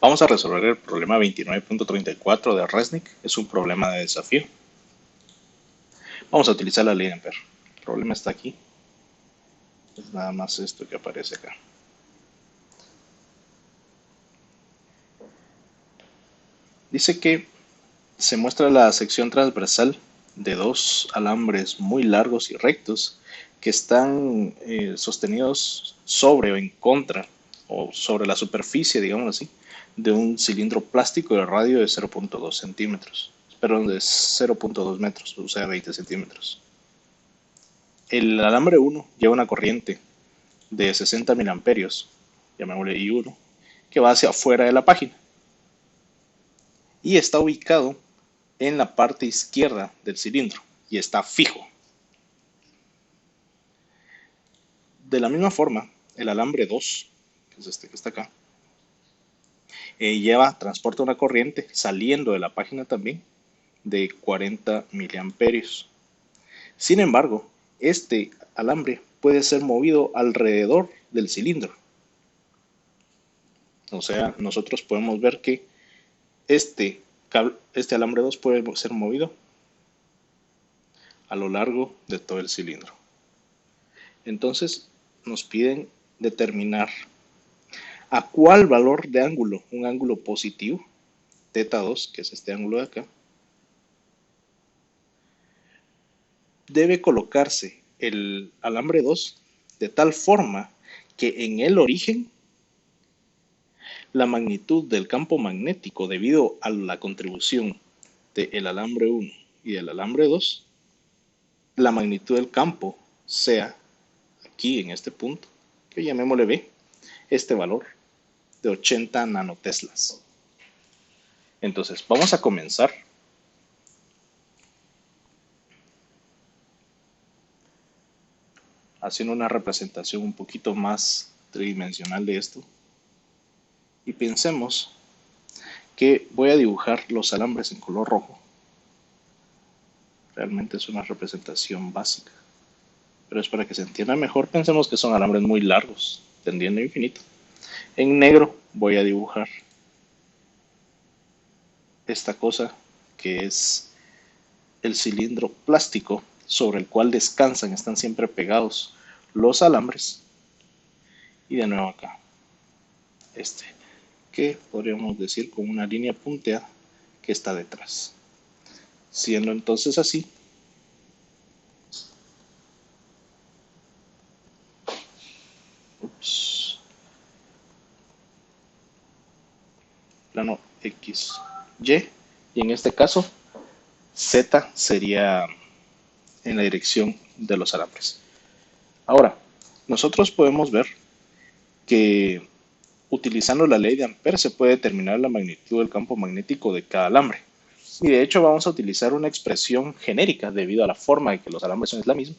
Vamos a resolver el problema 29.34 de Resnick. Es un problema de desafío. Vamos a utilizar la ley de Ampere. El problema está aquí. Es nada más esto que aparece acá. Dice que se muestra la sección transversal de dos alambres muy largos y rectos que están sostenidos sobre o en contra o sobre la superficie, digamos así, de un cilindro plástico de radio de 0.2 centímetros, perdón, de 0.2 metros, o sea, 20 centímetros. El alambre 1 lleva una corriente de 60 miliamperios, llamémosle I1, que va hacia afuera de la página y está ubicado en la parte izquierda del cilindro y está fijo. De la misma forma, el alambre 2, que es este que está acá, transporta una corriente saliendo de la página también de 40 miliamperios. Sin embargo, este alambre puede ser movido alrededor del cilindro. O sea, nosotros podemos ver que este alambre 2 puede ser movido a lo largo de todo el cilindro. Entonces nos piden determinar a cuál valor de ángulo, un ángulo positivo, teta 2, que es este ángulo de acá, debe colocarse el alambre 2 de tal forma que en el origen la magnitud del campo magnético debido a la contribución del alambre 1 y del alambre 2, la magnitud del campo sea aquí en este punto, que llamémosle B, este valor de 80 nanoteslas. Entonces, vamos a comenzar haciendo una representación un poquito más tridimensional de esto. Y pensemos que voy a dibujar los alambres en color rojo. Realmente es una representación básica, pero es para que se entienda mejor. Pensemos que son alambres muy largos, tendiendo a infinito. En negro voy a dibujar esta cosa que es el cilindro plástico sobre el cual descansan, están siempre pegados los alambres. Y de nuevo acá, que podríamos decir con una línea punteada que está detrás. Siendo entonces así, plano X, Y, y en este caso Z sería en la dirección de los alambres. Ahora, nosotros podemos ver que utilizando la ley de Ampere se puede determinar la magnitud del campo magnético de cada alambre. Y de hecho vamos a utilizar una expresión genérica debido a la forma de que los alambres son la misma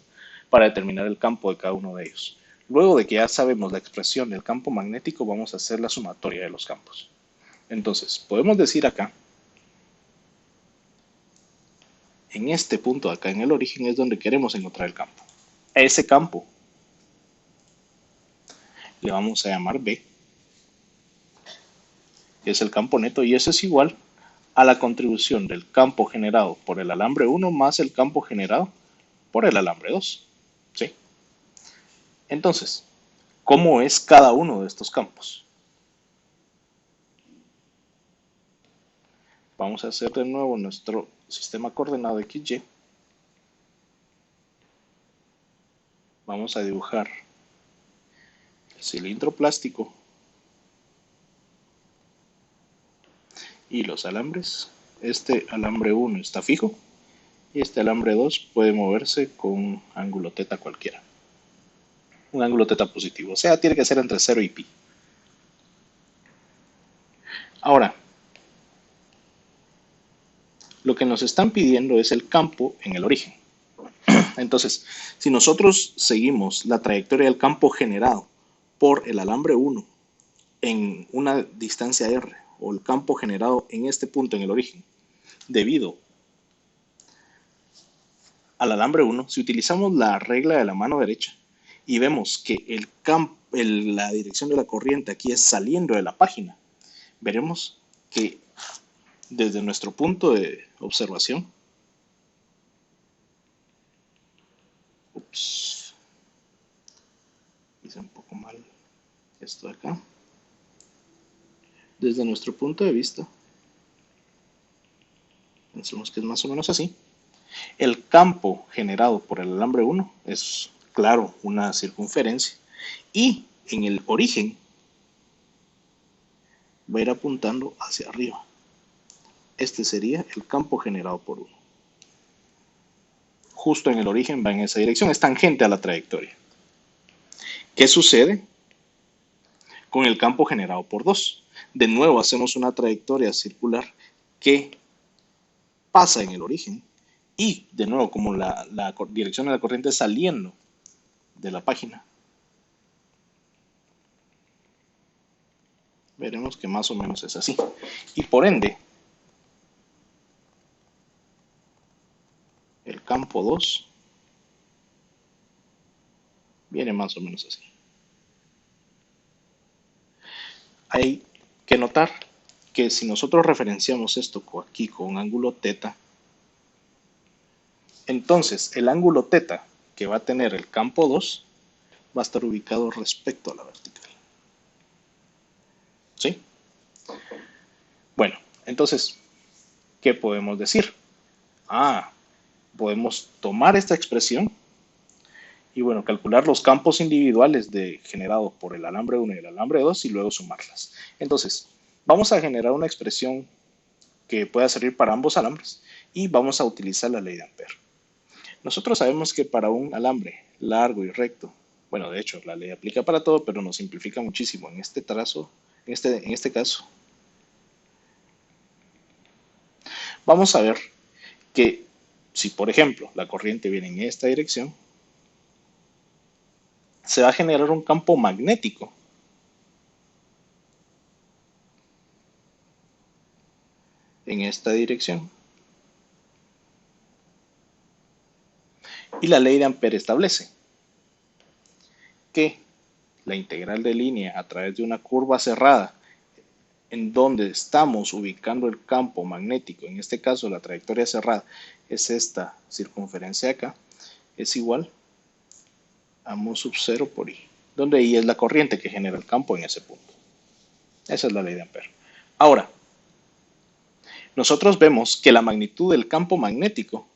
para determinar el campo de cada uno de ellos. Luego de que ya sabemos la expresión del campo magnético, vamos a hacer la sumatoria de los campos. Entonces, podemos decir acá, en este punto de acá, en el origen, es donde queremos encontrar el campo. A ese campo le vamos a llamar B, que es el campo neto, y eso es igual a la contribución del campo generado por el alambre 1 más el campo generado por el alambre 2. ¿Sí? Entonces, ¿cómo es cada uno de estos campos? Vamos a hacer de nuevo nuestro sistema coordenado XY. Vamos a dibujar el cilindro plástico y los alambres. Este alambre 1 está fijo y este alambre 2 puede moverse con un ángulo teta cualquiera. Un ángulo teta positivo, o sea, tiene que ser entre 0 y pi. Ahora, lo que nos están pidiendo es el campo en el origen. Entonces, si nosotros seguimos la trayectoria del campo generado por el alambre 1 en una distancia r, o el campo generado en este punto en el origen, debido al alambre 1, si utilizamos la regla de la mano derecha y vemos que la dirección de la corriente aquí es saliendo de la página, veremos que desde nuestro punto de observación, hice un poco mal esto de acá, desde nuestro punto de vista, pensemos que es más o menos así. El campo generado por el alambre 1 es, claro, una circunferencia, y en el origen va a ir apuntando hacia arriba. Este sería el campo generado por 1. Justo en el origen va en esa dirección, es tangente a la trayectoria. ¿Qué sucede con el campo generado por 2? De nuevo hacemos una trayectoria circular que pasa en el origen y de nuevo como la dirección de la corriente saliendo de la página, veremos que más o menos es así. Y por ende, el campo 2 viene más o menos así. Hay que notar que si nosotros referenciamos esto aquí con un ángulo θ, entonces el ángulo θ que va a tener el campo 2 va a estar ubicado respecto a la vertical. ¿Sí? Bueno, entonces, ¿qué podemos decir? Podemos tomar esta expresión y bueno, calcular los campos individuales generados por el alambre 1 y el alambre 2 y luego sumarlas. Entonces, vamos a generar una expresión que pueda servir para ambos alambres y vamos a utilizar la ley de Ampère. Nosotros sabemos que para un alambre largo y recto, bueno, de hecho, la ley aplica para todo, pero nos simplifica muchísimo en este trazo, en este caso. Vamos a ver que si, por ejemplo, la corriente viene en esta dirección, se va a generar un campo magnético en esta dirección. Y la ley de Ampère establece que la integral de línea a través de una curva cerrada en donde estamos ubicando el campo magnético, en este caso la trayectoria cerrada es esta circunferencia acá, es igual a mu sub 0 por I, donde I es la corriente que genera el campo en ese punto. Esa es la ley de Ampère. Ahora, nosotros vemos que la magnitud del campo magnético,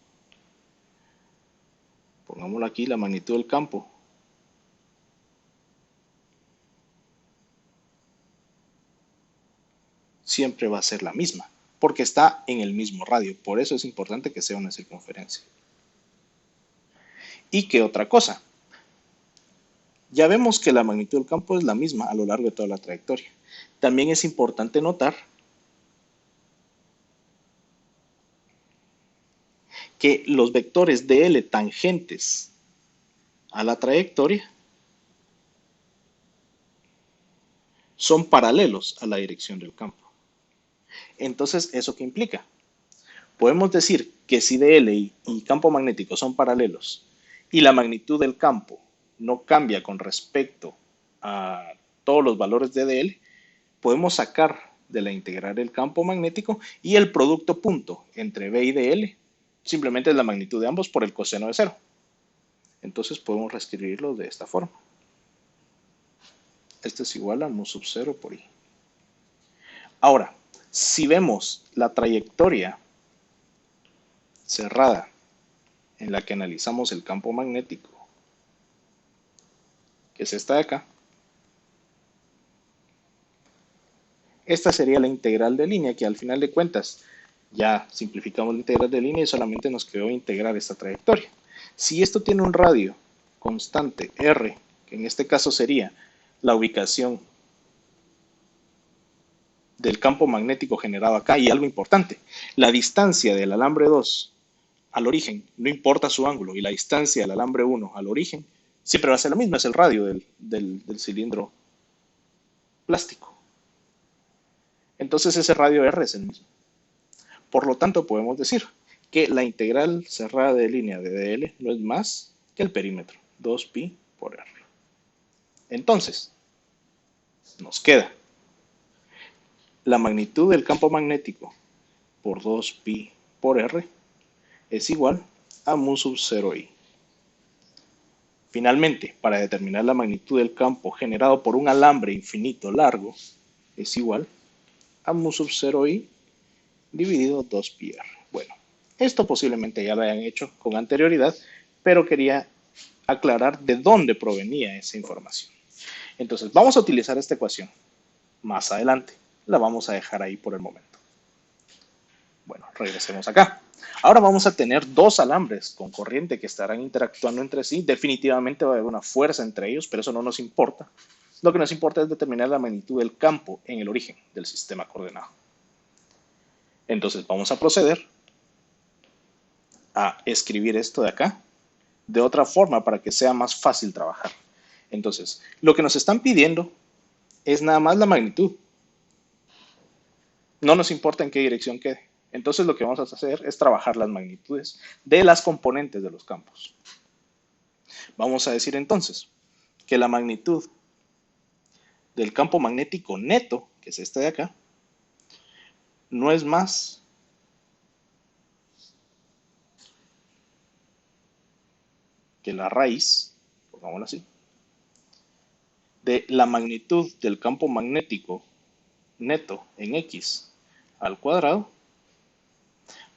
pongámoslo aquí, la magnitud del campo, siempre va a ser la misma, porque está en el mismo radio. Por eso es importante que sea una circunferencia. ¿Y qué otra cosa? Ya vemos que la magnitud del campo es la misma a lo largo de toda la trayectoria. También es importante notar que los vectores dl tangentes a la trayectoria son paralelos a la dirección del campo. Entonces, ¿eso qué implica? Podemos decir que si dl y campo magnético son paralelos y la magnitud del campo no cambia con respecto a todos los valores de dl, podemos sacar de la integral del campo magnético y el producto punto entre B y dl simplemente es la magnitud de ambos por el coseno de 0. Entonces podemos reescribirlo de esta forma. Esto es igual a mu sub 0 por I. Ahora, si vemos la trayectoria cerrada en la que analizamos el campo magnético, que es esta de acá, esta sería la integral de línea, que al final de cuentas ya simplificamos la integral de línea y solamente nos quedó integrar esta trayectoria. Si esto tiene un radio constante R, que en este caso sería la ubicación del campo magnético generado acá, y algo importante, la distancia del alambre 2 al origen, no importa su ángulo, y la distancia del alambre 1 al origen, siempre va a ser la misma, es el radio del cilindro plástico. Entonces ese radio R es el mismo. Por lo tanto, podemos decir que la integral cerrada de línea de dl no es más que el perímetro, 2pi por r. Entonces, nos queda La magnitud del campo magnético por 2pi por r es igual a mu sub 0i. Finalmente, para determinar la magnitud del campo generado por un alambre infinito largo es igual a mu sub 0i dividido 2pi r. Bueno, esto posiblemente ya lo hayan hecho con anterioridad, pero quería aclarar de dónde provenía esa información. Entonces, vamos a utilizar esta ecuación más adelante. La vamos a dejar ahí por el momento. Bueno, regresemos acá. Ahora vamos a tener dos alambres con corriente que estarán interactuando entre sí. Definitivamente va a haber una fuerza entre ellos, pero eso no nos importa. Lo que nos importa es determinar la magnitud del campo en el origen del sistema coordenado. Entonces vamos a proceder a escribir esto de acá de otra forma para que sea más fácil trabajar. Entonces, lo que nos están pidiendo es nada más la magnitud. No nos importa en qué dirección quede. Entonces lo que vamos a hacer es trabajar las magnitudes de las componentes de los campos. Vamos a decir entonces que la magnitud del campo magnético neto, que es este de acá, no es más que la raíz, pongámoslo así, de la magnitud del campo magnético neto en x al cuadrado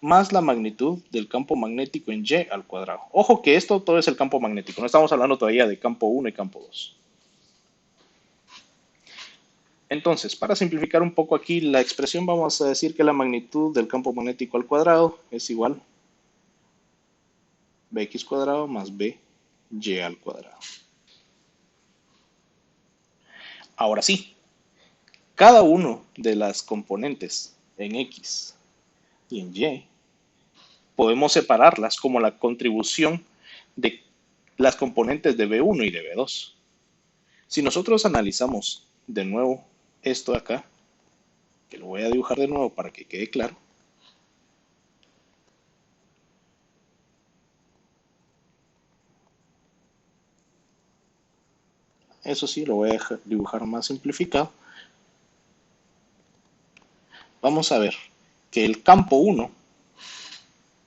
más la magnitud del campo magnético en y al cuadrado. Ojo que esto todo es el campo magnético, no estamos hablando todavía de campo 1 y campo 2. Entonces, para simplificar un poco aquí la expresión, vamos a decir que la magnitud del campo magnético al cuadrado es igual a bx cuadrado más by al cuadrado. Ahora sí, cada uno de las componentes en x y en y podemos separarlas como la contribución de las componentes de B1 y de B2. Si nosotros analizamos de nuevo esto de acá, que lo voy a dibujar de nuevo para que quede claro. Eso sí, lo voy a dibujar más simplificado. Vamos a ver que el campo 1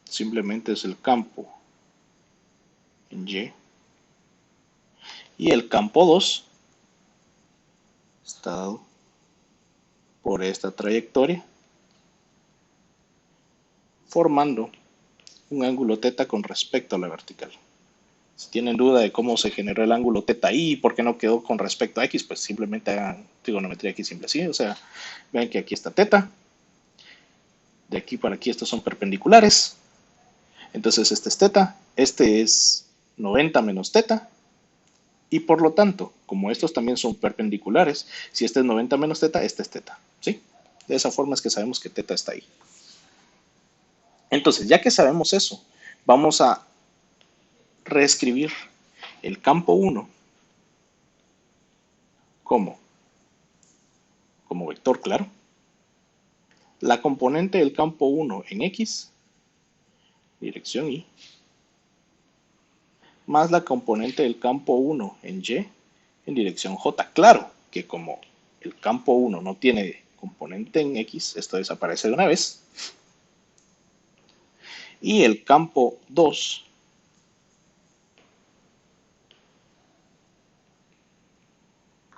simplemente es el campo en y el campo 2 está dado por esta trayectoria formando un ángulo θ con respecto a la vertical. Si tienen duda de cómo se generó el ángulo θ y por qué no quedó con respecto a x, pues simplemente hagan trigonometría aquí simple así. O sea, ven que aquí está θ, de aquí para aquí estos son perpendiculares. Entonces este es θ, este es 90 menos θ. Y por lo tanto, como estos también son perpendiculares, si este es 90 menos θ, este es θ. ¿Sí? De esa forma es que sabemos que θ está ahí. Entonces, ya que sabemos eso, vamos a reescribir el campo 1 como vector claro. La componente del campo 1 en x, dirección y, más la componente del campo 1 en y, en dirección j. Claro que como el campo 1 no tiene componente en x, esto desaparece de una vez. Y el campo 2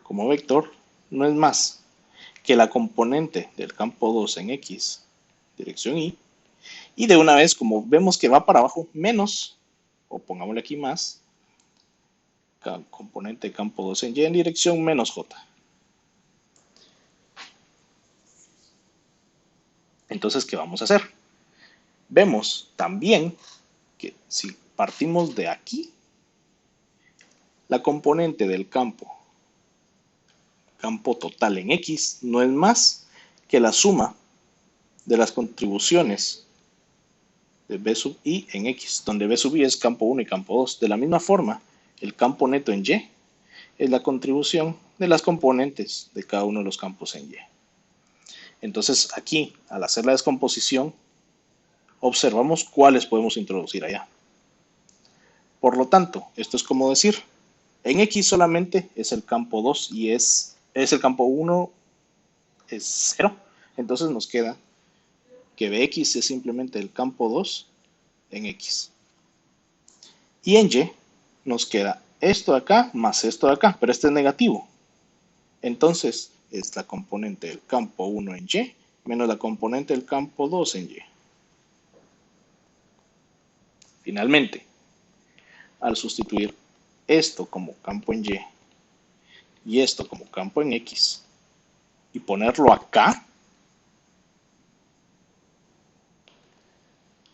como vector no es más que la componente del campo 2 en x, dirección y de una vez, como vemos que va para abajo, menos, o pongámosle aquí más, componente de campo 2 en y en dirección menos j. Entonces, ¿qué vamos a hacer? Vemos también que si partimos de aquí, la componente del campo total en x no es más que la suma de las contribuciones de b sub i en x, donde b sub i es campo 1 y campo 2. De la misma forma, el campo neto en y es la contribución de las componentes de cada uno de los campos en y. Entonces aquí, al hacer la descomposición, observamos cuáles podemos introducir allá. Por lo tanto, esto es como decir, en x solamente es el campo 2 y es el campo 1 es 0, Entonces nos queda que Bx es simplemente el campo 2 en X. Y en Y nos queda esto de acá más esto de acá, pero este es negativo. Entonces es la componente del campo 1 en Y menos la componente del campo 2 en Y. Finalmente, al sustituir esto como campo en Y y esto como campo en X y ponerlo acá,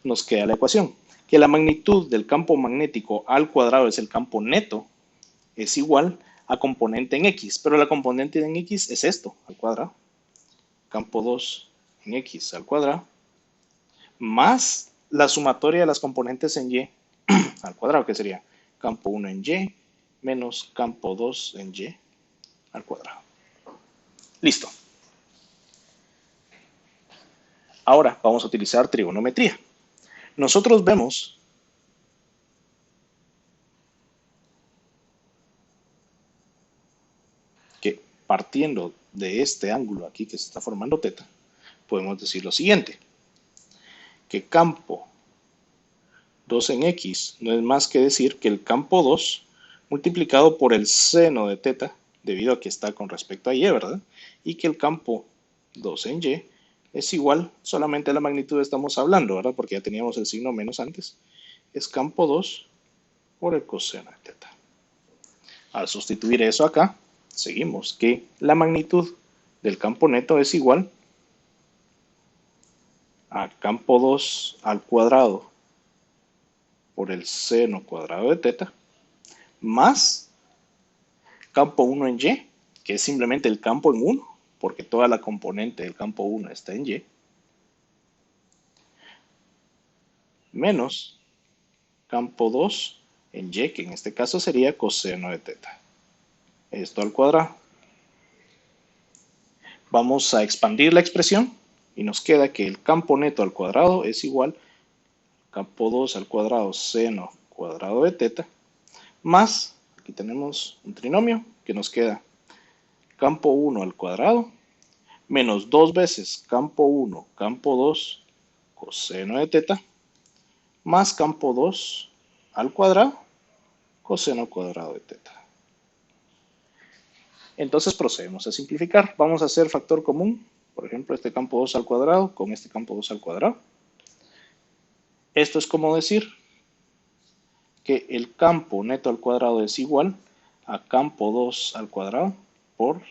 nos queda la ecuación, que la magnitud del campo magnético al cuadrado es el campo neto, es igual a componente en X, pero la componente en X es esto, al cuadrado, campo 2 en X al cuadrado, más la sumatoria de las componentes en Y al cuadrado, que sería campo 1 en Y menos campo 2 en Y al cuadrado. Listo. Ahora vamos a utilizar trigonometría. Nosotros vemos que partiendo de este ángulo aquí que se está formando teta, podemos decir lo siguiente, que campo 2 en X no es más que decir que el campo 2 multiplicado por el seno de teta, debido a que está con respecto a Y, ¿verdad? Y que el campo 2 en Y es igual, solamente a la magnitud estamos hablando, ¿verdad? Porque ya teníamos el signo menos antes, es campo 2 por el coseno de teta. Al sustituir eso acá, seguimos que la magnitud del campo neto es igual a campo 2 al cuadrado por el seno cuadrado de teta, más campo 1 en Y, que es simplemente el campo en 1, porque toda la componente del campo 1 está en Y, menos campo 2 en Y, que en este caso sería coseno de teta. Esto al cuadrado. Vamos a expandir la expresión y nos queda que el campo neto al cuadrado es igual a campo 2 al cuadrado seno cuadrado de teta, más, aquí tenemos un trinomio que nos queda campo 1 al cuadrado menos 2 veces campo 1, campo 2, coseno de teta, más campo 2 al cuadrado, coseno cuadrado de teta. Entonces procedemos a simplificar. Vamos a hacer factor común, por ejemplo, este campo 2 al cuadrado con este campo 2 al cuadrado. Esto es como decir que el campo neto al cuadrado es igual a campo 2 al cuadrado por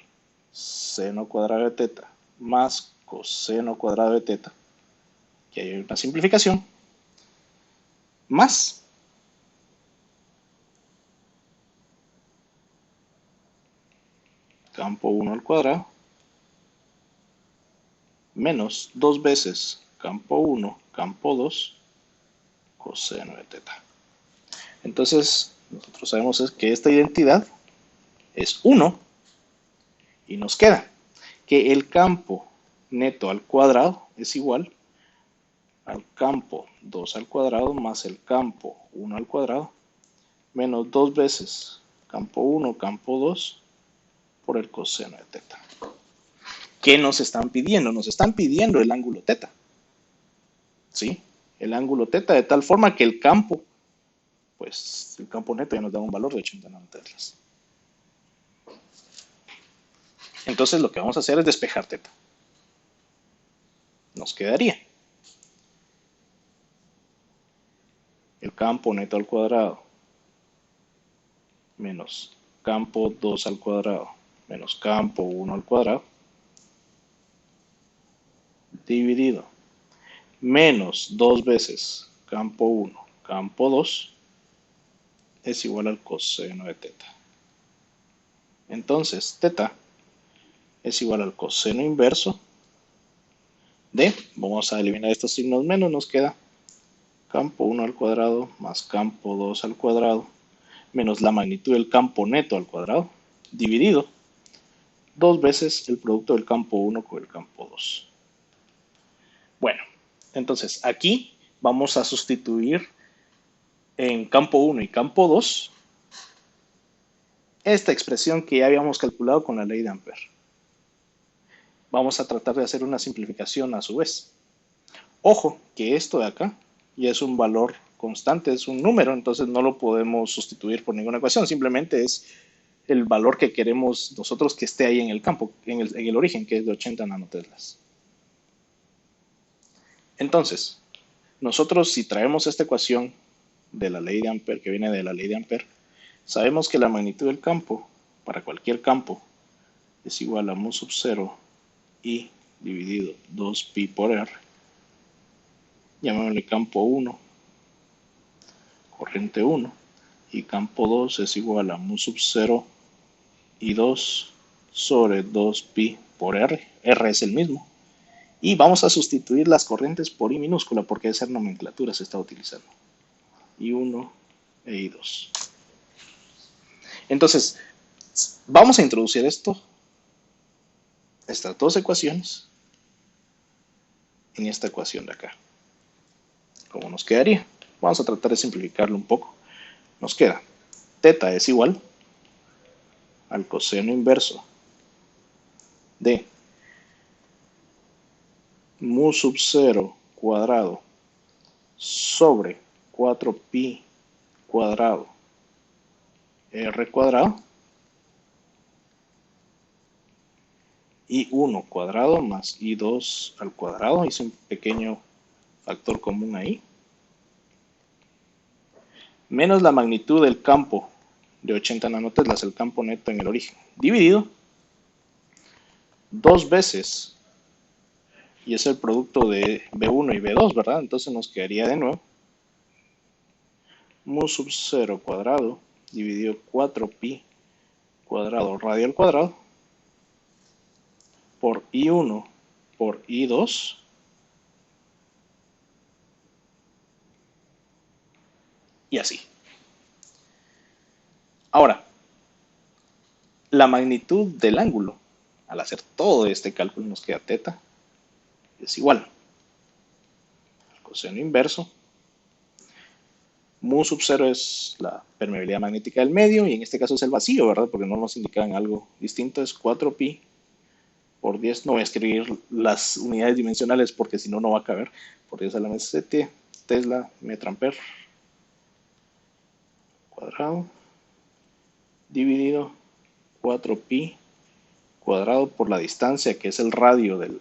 seno cuadrado de teta más coseno cuadrado de teta, que hay una simplificación, más campo 1 al cuadrado menos 2 veces campo 1, campo 2, coseno de teta. Entonces, nosotros sabemos que esta identidad es 1 y nos queda que el campo neto al cuadrado es igual al campo 2 al cuadrado más el campo 1 al cuadrado menos 2 veces campo 1, campo 2 por el coseno de teta. ¿Qué nos están pidiendo? Nos están pidiendo el ángulo teta. ¿Sí? El ángulo teta de tal forma que el campo, pues el campo neto ya nos da un valor de 89 tercios. Entonces lo que vamos a hacer es despejar teta. Nos quedaría el campo neto al cuadrado menos campo 2 al cuadrado menos campo 1 al cuadrado dividido menos 2 veces campo 1, campo 2 es igual al coseno de teta. Entonces, teta es igual al coseno inverso de, vamos a eliminar estos signos menos, nos queda campo 1 al cuadrado más campo 2 al cuadrado menos la magnitud del campo neto al cuadrado dividido 2 veces el producto del campo 1 con el campo 2. Bueno, entonces aquí vamos a sustituir en campo 1 y campo 2 esta expresión que ya habíamos calculado con la ley de Ampère. vamos a tratar de hacer una simplificación a su vez. Ojo, que esto de acá ya es un valor constante, es un número, entonces no lo podemos sustituir por ninguna ecuación, simplemente es el valor que queremos nosotros que esté ahí en el campo, en el origen, que es de 80 nanoteslas. Entonces, nosotros si traemos esta ecuación de la ley de Ampere, que viene de la ley de Ampere, sabemos que la magnitud del campo, para cualquier campo, es igual a mu sub 0 I dividido 2pi por R, llamémosle campo 1, corriente 1, y campo 2 es igual a mu sub 0 y 2 sobre 2pi por R. R es el mismo. Y vamos a sustituir las corrientes por I minúscula porque esa nomenclatura se está utilizando. I1 e I2. Entonces, vamos a introducir estas dos ecuaciones en esta ecuación de acá. ¿Cómo nos quedaría? Vamos a tratar de simplificarlo un poco. Nos queda teta es igual al coseno inverso de mu sub 0 cuadrado sobre 4pi cuadrado r cuadrado y 1 cuadrado más i2 al cuadrado. Hice un pequeño factor común ahí. Menos la magnitud del campo de 80 nanoteslas, el campo neto en el origen, dividido dos veces, y es el producto de B1 y B2, ¿verdad? Entonces nos quedaría de nuevo mu sub 0 cuadrado dividido 4pi cuadrado radio al cuadrado por I1 por I2 y así. Ahora, la magnitud del ángulo, al hacer todo este cálculo nos queda teta, es igual al coseno inverso. Mu sub 0 es la permeabilidad magnética del medio y en este caso es el vacío, ¿verdad? Porque no nos indican algo distinto, es 4pi por 10. No voy a escribir las unidades dimensionales porque si no, no va a caber. Por 10 a la menos 7 Tesla metro ampere cuadrado dividido 4pi cuadrado por la distancia que es el radio del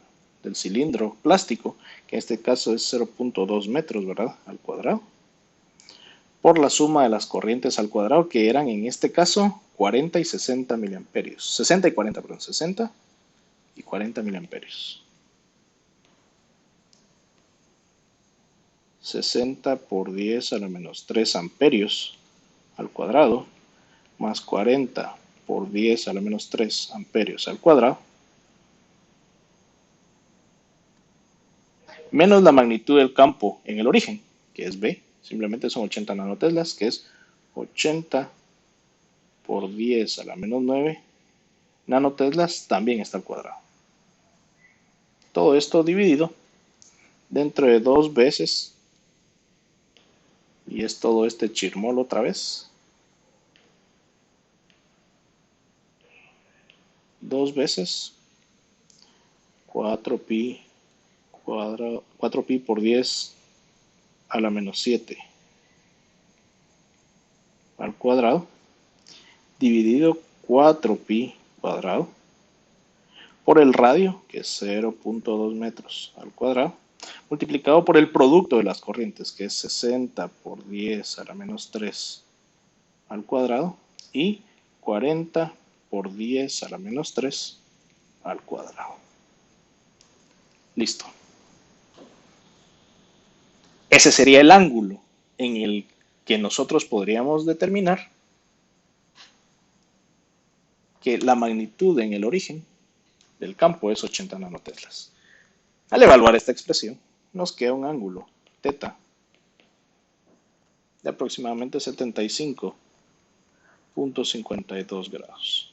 cilindro plástico, que en este caso es 0.2 metros, ¿verdad? Al cuadrado, por la suma de las corrientes al cuadrado, que eran en este caso 40 y 60 miliamperios. 60 y 40, perdón, 60 y 40 miliamperios. 60 por 10 a la menos 3 amperios al cuadrado, más 40 por 10 a la menos 3 amperios al cuadrado, menos la magnitud del campo en el origen, que es B, simplemente son 80 nanoteslas, que es 80 por 10 a la menos 9 nanoteslas, también está al cuadrado. Todo esto dividido dentro de dos veces, y es todo este chirmol otra vez, dos veces 4pi cuadrado, 4pi por 10 a la menos 7 al cuadrado, dividido 4pi cuadrado por el radio, que es 0.2 metros al cuadrado, multiplicado por el producto de las corrientes, que es 60 por 10 a la menos 3 al cuadrado, y 40 por 10 a la menos 3 al cuadrado. Listo. Ese sería el ángulo en el que nosotros podríamos determinar que la magnitud en el origen del campo es 80 nanoteslas. Al evaluar esta expresión, nos queda un ángulo teta de aproximadamente 75.52 grados.